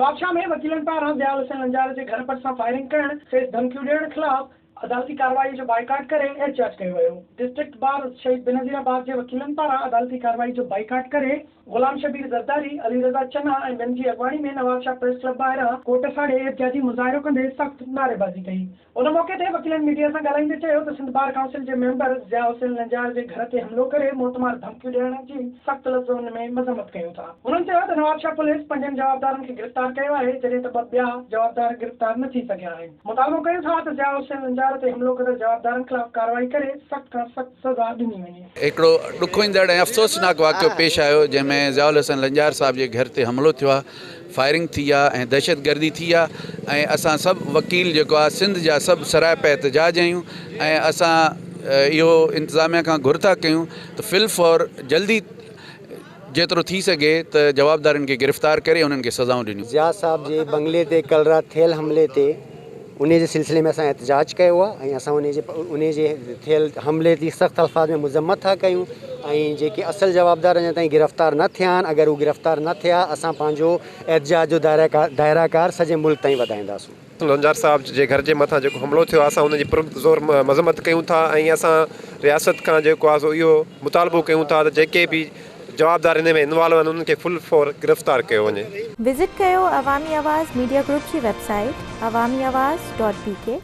नवाबशाह में वकीलन पारां ज़ियाउल हुसैन लंजार जे घर पर फायरिंग करण खेसि धमकियूं ॾियण खिलाफ़ अदालती कार्रवाई जो बाइकाट करे एहतजाज कयो वियो। डिस्ट्रिक्ट बार शहीद बेनज़ीराबाद जे वकीलनि पारां अदालती कार्रवाई जो बाइकाट करे गुलाम शबीर ज़रदारी, अली रज़ा चन्ना ऐं ॿियनि जी अॻवानी में नवाबशाह प्रेस क्लब ॿाहिरां कोर्ट साड़े एहतजाजी मुज़ाहिरो कंदे सख़्त नारेबाज़ी कई। उन मौक़े ते वकीलनि मीडिया सां ॻाल्हाईंदे चयो त सिंध बार काउंसिल जे मेंबर ज़ियाउल हुसैन लंजार जे घर ते हमिलो करे मोतमार धमकियूं ॾियण जी सख़्त लफ़्ज़नि में मज़म्मत कयूं था। उन्हनि चयो त नवाबशाह पुलिस 5 जवाबदारनि खे गिरफ़्तार कयो आहे, जॾहिं त 2 ॿिया जवाबदार गिरफ़्तार न थी सघिया आहिनि। मुतालबो कयो था त ज़ियाउल हुसैन लंजार ते हमिलो कंदड़ जवाबदारनि ख़िलाफ़ कार्रवाई करे सख़्त खां सख़्त सज़ा ॾिनी वञे। हिकिड़ो ॾुखोईंदड़ ऐं अफ़सोसनाक वाक़ियो पेश आयो जंहिंमें ज़ियाउल हुसैन लंजार साहब जे घर ते हमिलो थियो आहे, फायरिंग थी आहे ऐं दहशतगर्दी थी आहे ऐं असां सभु वकील जेको आहे सिंध जा सभु सराय पे एहतजाज आहियूं ऐं असां इहो इंतिज़ामिया खां घुर था कयूं त फिलफौर जल्दी जेतिरो थी सघे त जवाबदारनि खे गिरफ़्तार करे उन्हनि खे सज़ाऊं ॾिनियूं। ज़िया साहब जे बंगले ते कल राति थियल हमले ते उन जे सिलसिले में असां एहतजाज कयो आहे ऐं असां उन जे थियल हमले जी सख़्त अल्फाज़ में मज़म्मत था कयूं ऐं जेके असल जवाबदार अञा ताईं गिरफ़्तार न थिया आहिनि, अगरि उहे गिरफ़्तार न थिया असां पंहिंजो एहतजाज जो दायराकार सॼे मुल्क ताईं वधाईंदासीं। लंजार साहब जे घर जे मथां जेको हमिलो थियो आहे असां उनजी पुरज़ोर मज़म्मत कयूं था ऐं असां रियासत खां जेको आहे सो इहो मुतालबो कयूं था त जेके बि जवाबदार इन में इन्वॉल्व आहिनि उन्हनि खे फुल फॉर गिरफ़्तार कयो वञे। विज़िट कयो अवामी आवाज़ मीडिया ग्रुप जी वेबसाइट awamiawaz.pk